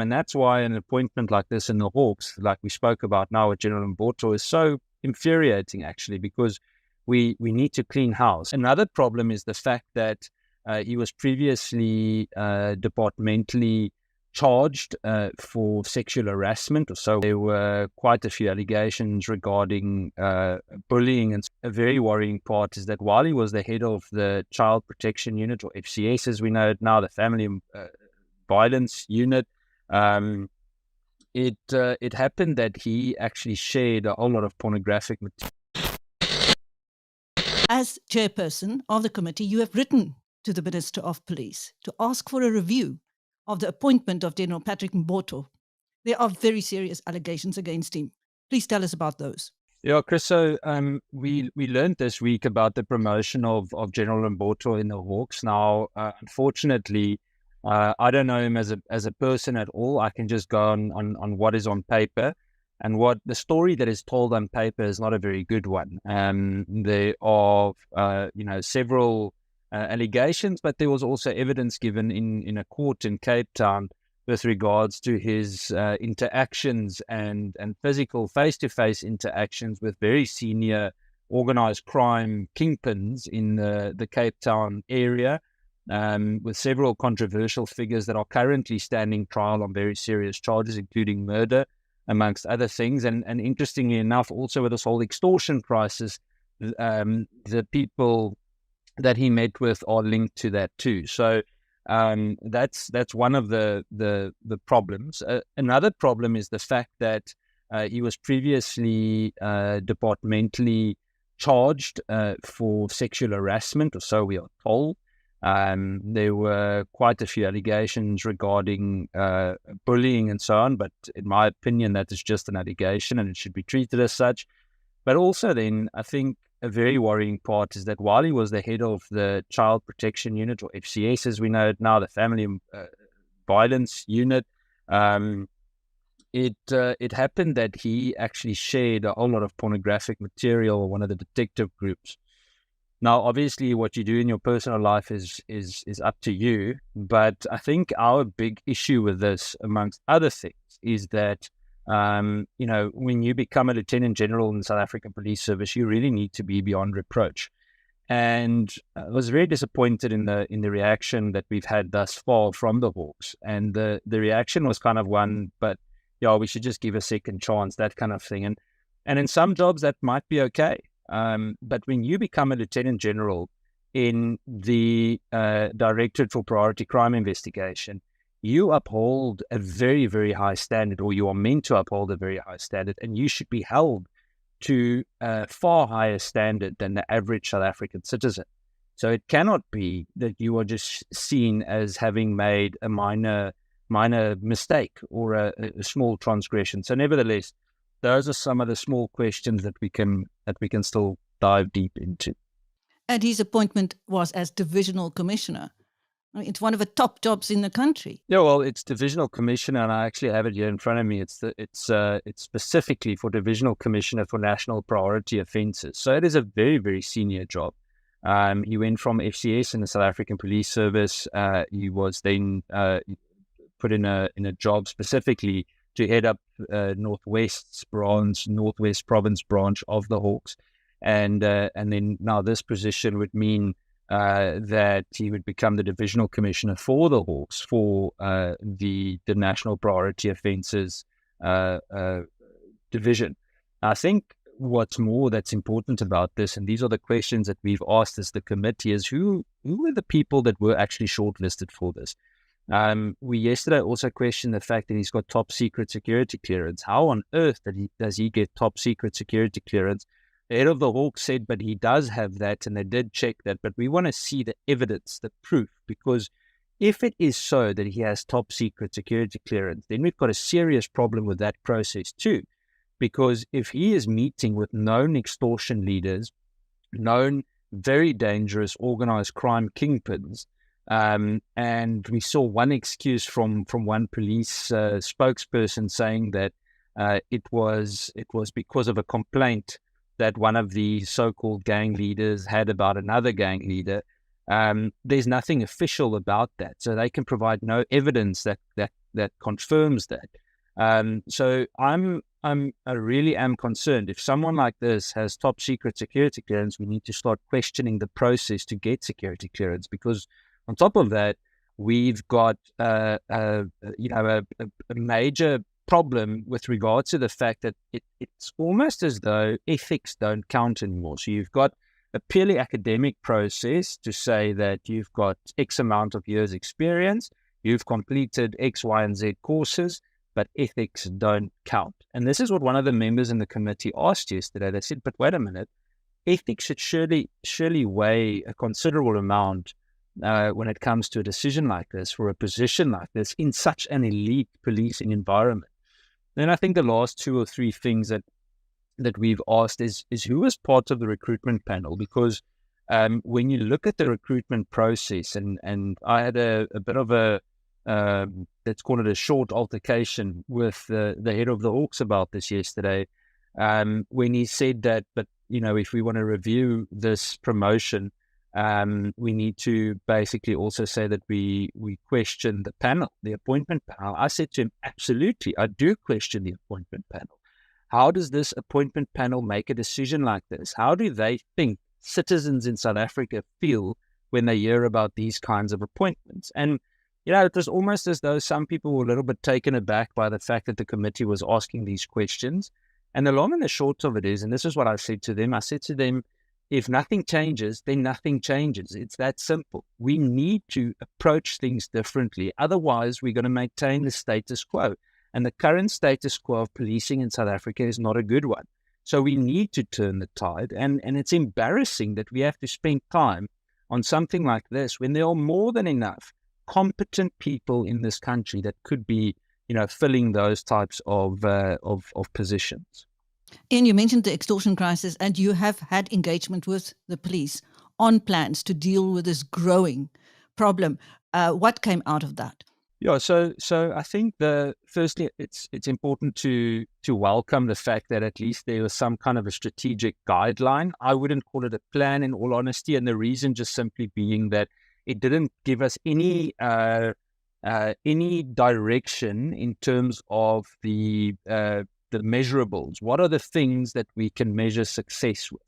And that's why an appointment like this in the Hawks, like we spoke about now with General Mbotho, is so infuriating, actually, because we need to clean house. Another problem is the fact that he was previously departmentally charged for sexual harassment. So there were quite a few allegations regarding bullying. And a very worrying part is that while he was the head of the Child Protection Unit, or FCS as we know it now, the Family Violence Unit, it happened that he actually shared a whole lot of pornographic material. As chairperson of the committee, you have written to the Minister of Police to ask for a review of the appointment of General Patrick Mbotho. There are very serious allegations against him. Please tell us about those. Yeah, Chris, so we learned this week about the promotion of General Mbotho in the Hawks. Now, unfortunately, I don't know him as a person at all. I can just go on what is on paper. And what the story that is told on paper is not a very good one. There are, several allegations, but there was also evidence given in a court in Cape Town with regards to his interactions and physical face-to-face interactions with very senior organized crime kingpins in the Cape Town area, with several controversial figures that are currently standing trial on very serious charges, including murder, amongst other things. And interestingly enough, also with this whole extortion crisis, the people that he met with are linked to that too. So that's one of the problems. Another problem is the fact that he was previously departmentally charged for sexual harassment, or so we are told. There were quite a few allegations regarding bullying and so on, but in my opinion, that is just an allegation and it should be treated as such. But also then, I think a very worrying part is that while he was the head of the Child Protection Unit, or FCS as we know it now, the Family Violence Unit, it happened that he actually shared a whole lot of pornographic material with one of the detective groups. Now, obviously, what you do in your personal life is up to you. But I think our big issue with this, amongst other things, is that when you become a Lieutenant General in the South African Police Service, you really need to be beyond reproach. And I was very disappointed in the reaction that we've had thus far from the Hawks. And the reaction was kind of one, but yeah, we should just give a second chance, that kind of thing. And in some jobs that might be okay. But when you become a Lieutenant General in the Directorate for Priority Crime Investigation, you uphold a very, very high standard, or you are meant to uphold a very high standard, and you should be held to a far higher standard than the average South African citizen. So it cannot be that you are just seen as having made a minor mistake or a small transgression. So nevertheless, those are some of the small questions that we can still dive deep into. And his appointment was as Divisional Commissioner. I mean, it's one of the top jobs in the country. Yeah, well, it's Divisional Commissioner, and I actually have it here in front of me. It's specifically for Divisional Commissioner for National Priority Offences. So it is a very, very senior job. He went from FCS in the South African Police Service. He was then put in a job specifically to head up Northwest Province branch of the Hawks, and then now this position would mean that he would become the Divisional Commissioner for the Hawks for the National Priority Offences Division. I think what's more that's important about this, and these are the questions that we've asked as the committee, is who were the people that were actually shortlisted for this? We yesterday also questioned the fact that he's got top secret security clearance. How on earth does he get top secret security clearance? The head of the Hawks said, but he does have that, and they did check that. But we want to see the evidence, the proof, because if it is so that he has top secret security clearance, then we've got a serious problem with that process too. Because if he is meeting with known extortion leaders, known very dangerous organized crime kingpins, and we saw one excuse from one police spokesperson saying that it was because of a complaint that one of the so-called gang leaders had about another gang leader. there's nothing official about that. So they can provide no evidence that confirms that. So I really am concerned. If someone like this has top secret security clearance, we need to start questioning the process to get security clearance, because on top of that, we've got a major problem with regards to the fact that it's almost as though ethics don't count anymore. So you've got a purely academic process to say that you've got X amount of years experience, you've completed X, Y, and Z courses, but ethics don't count. And this is what one of the members in the committee asked yesterday. They said, but wait a minute, ethics should surely weigh a considerable amount when it comes to a decision like this, for a position like this in such an elite policing environment. Then I think the last two or three things that we've asked is who was part of the recruitment panel, because when you look at the recruitment process, and I had a bit of a let's call it a short altercation with the head of the Hawks about this yesterday, when he said that, but if we want to review this promotion, we need to basically also say that we question the panel, the appointment panel. I said to him, absolutely, I do question the appointment panel. How does this appointment panel make a decision like this? How do they think citizens in South Africa feel when they hear about these kinds of appointments? And, it was almost as though some people were a little bit taken aback by the fact that the committee was asking these questions. And the long and the short of it is, and this is what I said to them, if nothing changes, then nothing changes. It's that simple. We need to approach things differently. Otherwise, we're going to maintain the status quo. And the current status quo of policing in South Africa is not a good one. So we need to turn the tide. And it's embarrassing that we have to spend time on something like this when there are more than enough competent people in this country that could be, filling those types of positions. Ian, you mentioned the extortion crisis, and you have had engagement with the police on plans to deal with this growing problem. What came out of that? Yeah, so I think firstly it's important to welcome the fact that at least there was some kind of a strategic guideline. I wouldn't call it a plan, in all honesty, and the reason just simply being that it didn't give us any direction in terms of the measurables. What are the things that we can measure success with?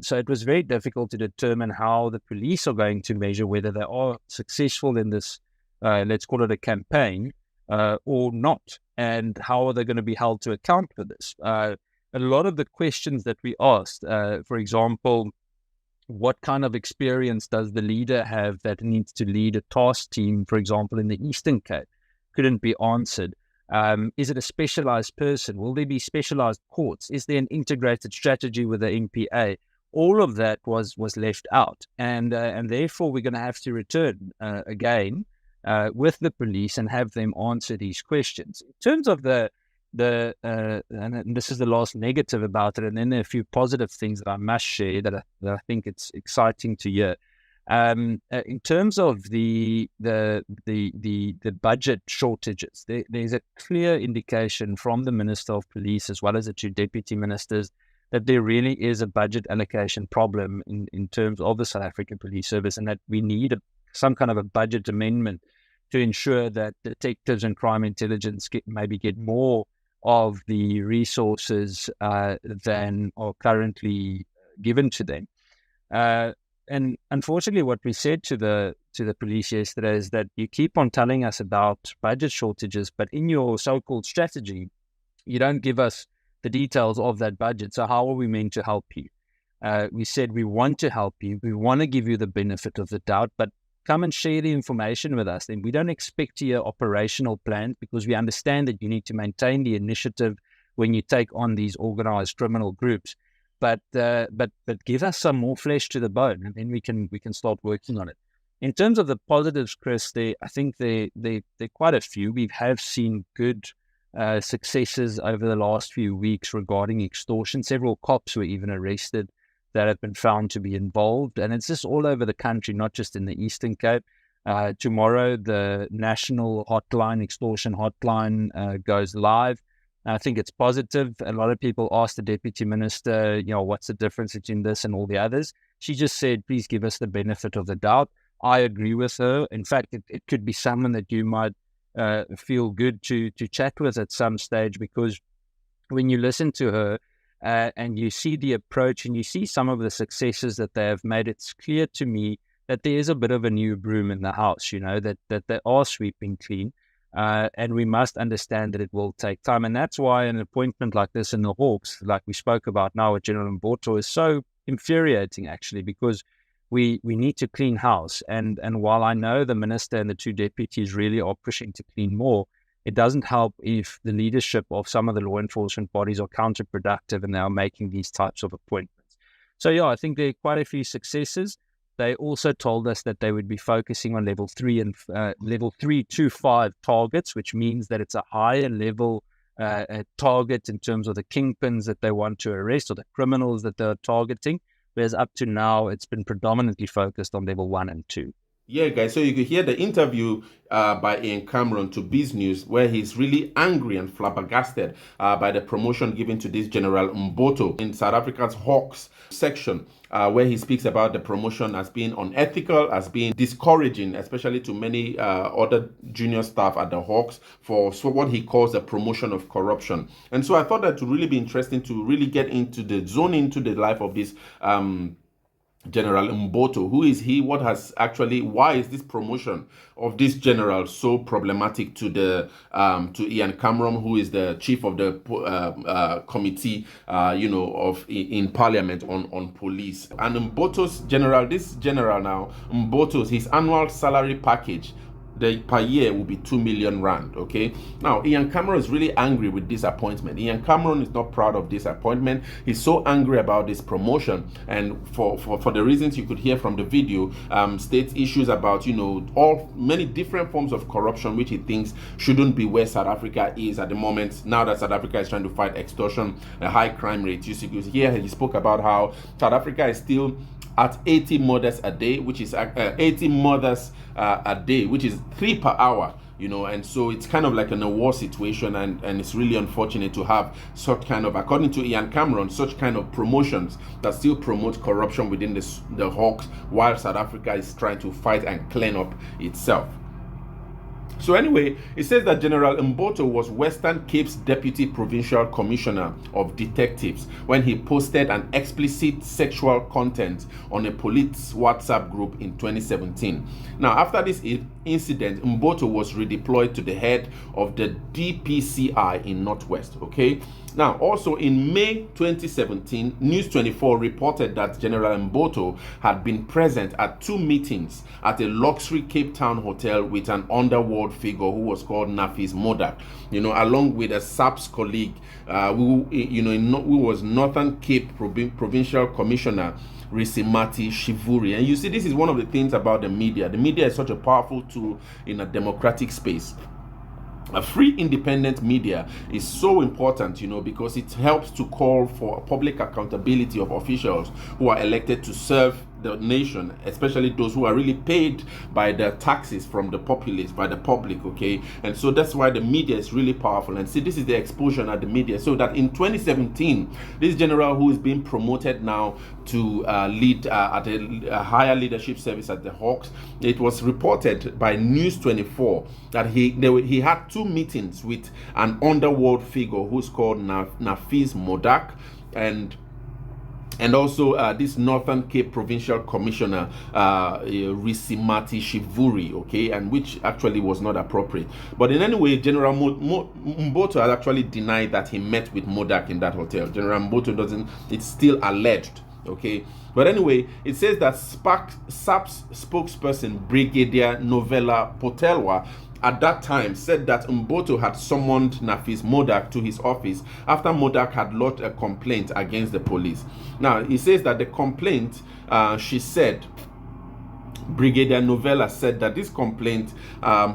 So it was very difficult to determine how the police are going to measure whether they are successful in this, let's call it a campaign, or not, and how are they going to be held to account for this? A lot of the questions that we asked, for example, what kind of experience does the leader have that needs to lead a task team, for example, in the Eastern Cape, couldn't be answered. Is it a specialized person? Will there be specialized courts? Is there an integrated strategy with the NPA? All of that was left out, and therefore we're going to have to return again with the police and have them answer these questions. In terms of and this is the last negative about it, and then there are a few positive things that I must share that I think it's exciting to hear. In terms of the budget shortages, there's a clear indication from the Minister of Police as well as the two deputy ministers that there really is a budget allocation problem in terms of the South African Police Service, and that we need some kind of a budget amendment to ensure that detectives and crime intelligence maybe get more of the resources than are currently given to them. And unfortunately, what we said to the police yesterday is that you keep on telling us about budget shortages, but in your so-called strategy, you don't give us the details of that budget. So how are we meant to help you? We said we want to help you. We want to give you the benefit of the doubt, but come and share the information with us. Then we don't expect to hear operational plans, because we understand that you need to maintain the initiative when you take on these organized criminal groups. But give us some more flesh to the bone, and then we can start working on it. In terms of the positives, Chris, I think there are quite a few. We have seen good successes over the last few weeks regarding extortion. Several cops were even arrested that have been found to be involved, and it's just all over the country, not just in the Eastern Cape. Tomorrow, the national hotline, extortion hotline, goes live. I think it's positive. A lot of people ask the deputy minister, what's the difference between this and all the others? She just said, please give us the benefit of the doubt. I agree with her. In fact, it could be someone that you might feel good to chat with at some stage, because when you listen to her and you see the approach and you see some of the successes that they have made, it's clear to me that there is a bit of a new broom in the house, that they are sweeping clean. And we must understand that it will take time. And that's why an appointment like this in the Hawks, like we spoke about now with General Mbotho, is so infuriating, actually, because we need to clean house. And while I know the minister and the two deputies really are pushing to clean more, it doesn't help if the leadership of some of the law enforcement bodies are counterproductive and they are making these types of appointments. So, yeah, I think there are quite a few successes. They also told us that they would be focusing on level 3 and level 3 to 5 targets, which means that it's a higher level target in terms of the kingpins that they want to arrest or the criminals that they're targeting. Whereas up to now, it's been predominantly focused on level 1 and 2. Yeah, guys, so you could hear the interview by Ian Cameron to BizNews, where he's really angry and flabbergasted by the promotion given to this General Mbotho in South Africa's Hawks section, where he speaks about the promotion as being unethical, as being discouraging, especially to many other junior staff at the Hawks, for what he calls a promotion of corruption. And so I thought that would really be interesting to really get into the zone into the life of this General Mbotho. Who is he? What has actually? Why is this promotion of this general so problematic to the to Ian Cameron, who is the chief of the committee, in Parliament on police? And Mbotho's this general now, Mbotho's his annual salary package per year will be 2 million rand. Okay, now Ian Cameron is really angry with this appointment. Ian Cameron is not proud of this appointment. He's so angry about this promotion, and for the reasons you could hear from the video, states issues about many different forms of corruption which he thinks shouldn't be where South Africa is at the moment. Now that South Africa is trying to fight extortion, a high crime rate, you could hear he spoke about how South Africa is still at 80 murders a day, which is 80 murders a day, which is 3 per hour, and so it's kind of like in a war situation, and it's really unfortunate to have such kind of, according to Ian Cameron, such kind of promotions that still promote corruption within the Hawks, while South Africa is trying to fight and clean up itself. So anyway, it says that General Mbotho was Western Cape's Deputy Provincial Commissioner of Detectives when he posted an explicit sexual content on a police WhatsApp group in 2017. Now, after this incident, Mbotho was redeployed to the head of the DPCI in Northwest, okay? Now, also in May 2017, News 24 reported that General Mbotho had been present at 2 meetings at a luxury Cape Town hotel with an underworld figure who was called Nafis Modak, along with a SAPS colleague who was Northern Cape Provincial Commissioner Risimati Shivuri. And you see, this is one of the things about the media. The media is such a powerful tool in a democratic space. A free, independent media is so important, because it helps to call for public accountability of officials who are elected to serve the nation, especially those who are really paid by the taxes from the populace, by the public, okay? And so that's why the media is really powerful. And see, this is the exposure at the media. So that in 2017, this general who is being promoted now to lead at a higher leadership service at the Hawks, it was reported by News 24 that he had 2 meetings with an underworld figure who's called Nafis Modak, and also this Northern Cape Provincial Commissioner Risimati Shivuri, okay, and which actually was not appropriate. But in any way, General Mbotho had actually denied that he met with Modak in that hotel. General Mbotho doesn't, it's still alleged, okay. But anyway, it says that SAP's spokesperson Brigadier Novella Potelwa at that time said that Mbotho had summoned Nafis Modak to his office after Modak had lodged a complaint against the police. Now, he says that the complaint, Brigadier Novella said that this complaint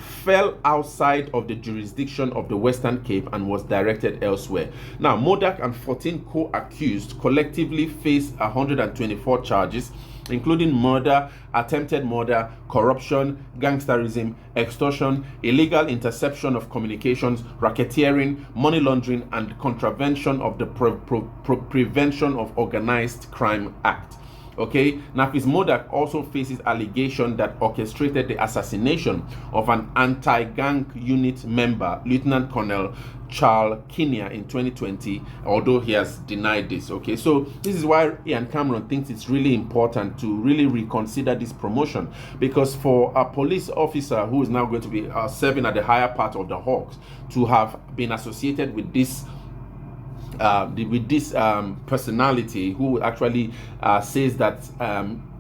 fell outside of the jurisdiction of the Western Cape and was directed elsewhere. Now, Modak and 14 co-accused collectively face 124 charges, including murder, attempted murder, corruption, gangsterism, extortion, illegal interception of communications, racketeering, money laundering, and contravention of the Prevention of Organized Crime Act. Okay, Nafis Modak also faces allegation that orchestrated the assassination of an anti-gang unit member, Lieutenant Colonel Charles Kinia, in 2020, although he has denied this. Okay, so this is why Ian Cameron thinks it's really important to really reconsider this promotion, because for a police officer who is now going to be serving at the higher part of the Hawks to have been associated with this personality who actually says that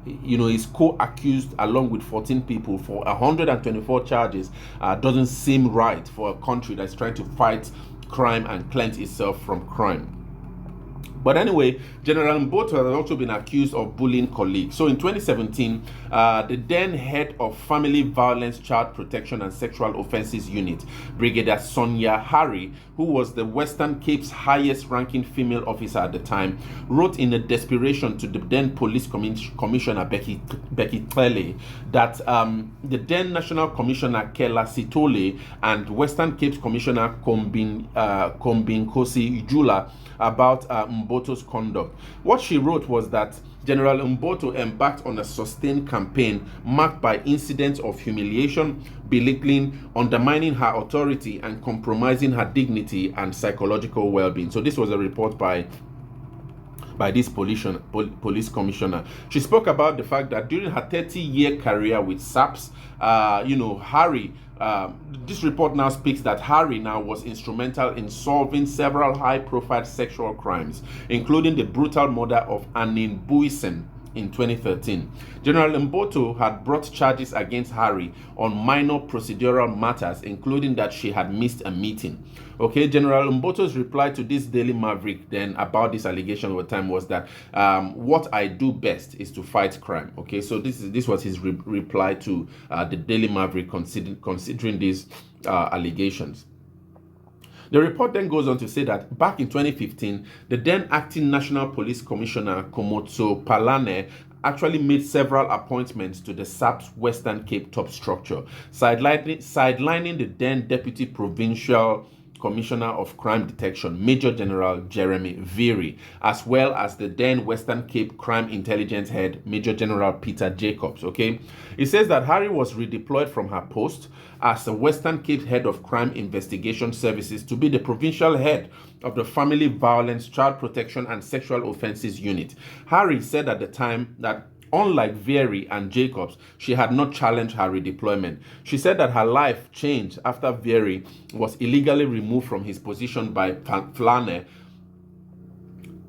is co-accused along with 14 people for 124 charges, doesn't seem right for a country that's trying to fight crime and cleanse itself from crime. But anyway, General Mbotho has also been accused of bullying colleagues. So in 2017, the then head of Family Violence, Child Protection and Sexual Offences Unit, Brigadier Sonia Hari, who was the Western Cape's highest ranking female officer at the time, wrote in a desperation to the then Police Commissioner Becky Tlele that the then National Commissioner Kela Sitole and Western Cape's Commissioner Kombin Kosi Ijula about Mbotho's conduct. What she wrote was that General Mbotho embarked on a sustained campaign marked by incidents of humiliation, belittling, undermining her authority, and compromising her dignity and psychological well-being. So this was a report by this police commissioner. She spoke about the fact that during her 30-year career with SAPS, Hari, this report now speaks that Hari now was instrumental in solving several high-profile sexual crimes, including the brutal murder of Anin Buisen in 2013. General Mbotho had brought charges against Hari on minor procedural matters, including that she had missed a meeting. Okay, General Mbotho's reply to this Daily Maverick then about this allegation over time was that what I do best is to fight crime. Okay, so this was his reply to the Daily Maverick considering these allegations. The report then goes on to say that back in 2015, the then acting National Police Commissioner Komotso Palane actually made several appointments to the SAP's Western Cape top structure, sidelining the then Deputy Provincial Commissioner of Crime Detection, Major General Jeremy Veery, as well as the then Western Cape Crime Intelligence Head, Major General Peter Jacobs. Okay, it says that Hari was redeployed from her post as the Western Cape Head of Crime Investigation Services to be the provincial head of the Family Violence, Child Protection and Sexual Offences Unit. Hari said at the time that unlike Veery and Jacobs, she had not challenged her redeployment. She said that her life changed after Veery was illegally removed from his position by Flane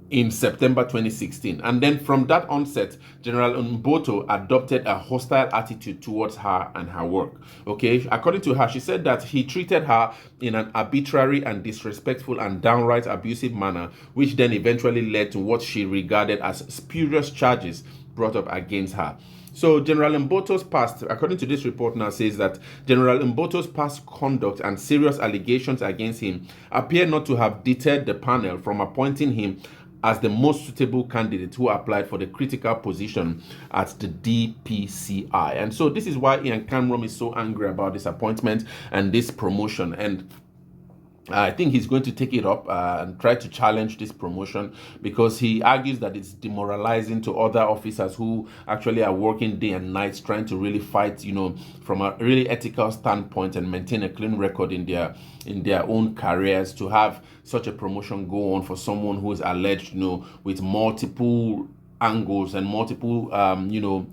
in September 2016. And then from that onset, General Mbotho adopted a hostile attitude towards her and her work. Okay, according to her, she said that he treated her in an arbitrary and disrespectful and downright abusive manner, which then eventually led to what she regarded as spurious charges brought up against her. So General Mbotho's past, according to this report now, says that General Mbotho's past conduct and serious allegations against him appear not to have deterred the panel from appointing him as the most suitable candidate who applied for the critical position at the DPCI. And so this is why Ian Cameron is so angry about this appointment and this promotion. And I think he's going to take it up and try to challenge this promotion, because he argues that it's demoralizing to other officers who actually are working day and night trying to really fight, from a really ethical standpoint and maintain a clean record in their own careers, to have such a promotion go on for someone who is alleged, with multiple angles and multiple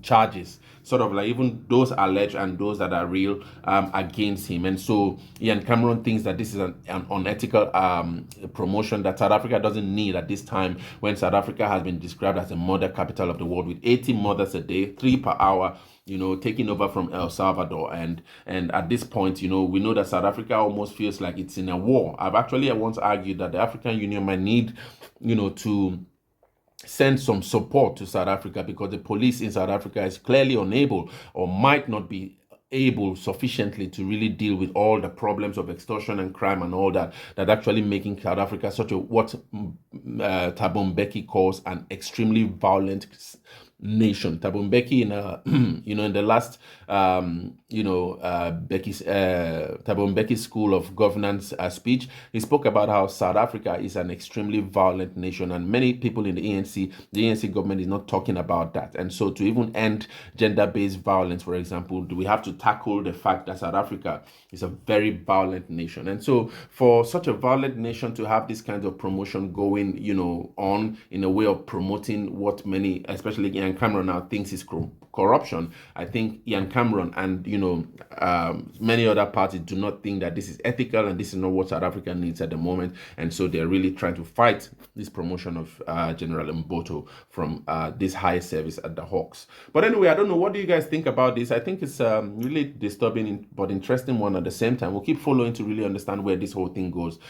charges, sort of like even those alleged and those that are real, against him. And so Ian Cameron thinks that this is an unethical promotion that South Africa doesn't need at this time, when South Africa has been described as the murder capital of the world, with 80 murders a day, 3 per hour, taking over from El Salvador. And at this point, we know that South Africa almost feels like it's in a war. I've actually once argued that the African Union might need, to send some support to South Africa, because the police in South Africa is clearly unable, or might not be able sufficiently, to really deal with all the problems of extortion and crime and all that actually making South Africa such a, what Thabo Mbeki calls, an extremely violent nation. Thabo Mbeki in in the last Thabo Mbeki's School of Governance speech, he spoke about how South Africa is an extremely violent nation, and many people in the ANC government is not talking about that. And so to even end gender-based violence, for example, do we have to tackle the fact that South Africa is a very violent nation? And so for such a violent nation to have this kind of promotion going, on in a way of promoting what many, especially Ian Cameron now, thinks is corruption, I think Ian Cameron and many other parties do not think that this is ethical, and this is not what South Africa needs at the moment. And so they're really trying to fight this promotion of General Mbotho from this high service at the Hawks. But anyway, I don't know, what do you guys think about this? I think it's really disturbing but interesting one at the same time. We'll keep following to really understand where this whole thing goes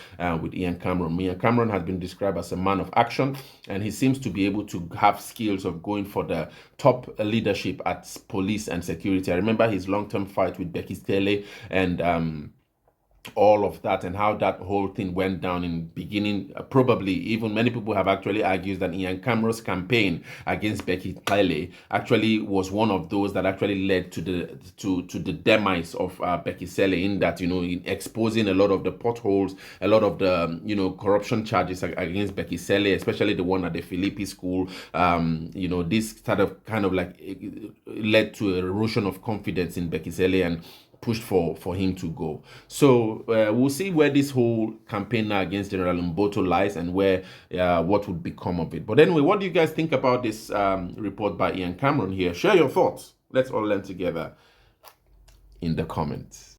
with Ian Cameron. Ian Cameron has been described as a man of action, and he seems to be able to have skills of going for the top leadership at police and security. I remember his long-term fight with Becky Stele and all of that, and how that whole thing went down in beginning. Probably even many people have actually argued that Ian Cameron's campaign against Becky Stele actually was one of those that actually led to the demise of Becky Stele, in that in exposing a lot of the potholes, a lot of the corruption charges against Becky Stele, especially the one at the Philippi school. This kind of like led to an erosion of confidence in Becky Stele and pushed for him to go. So we'll see where this whole campaign now against General Mbotho lies, and where what would become of it. But anyway, what do you guys think about this report by Ian Cameron here? Share your thoughts. Let's all learn together in the comments.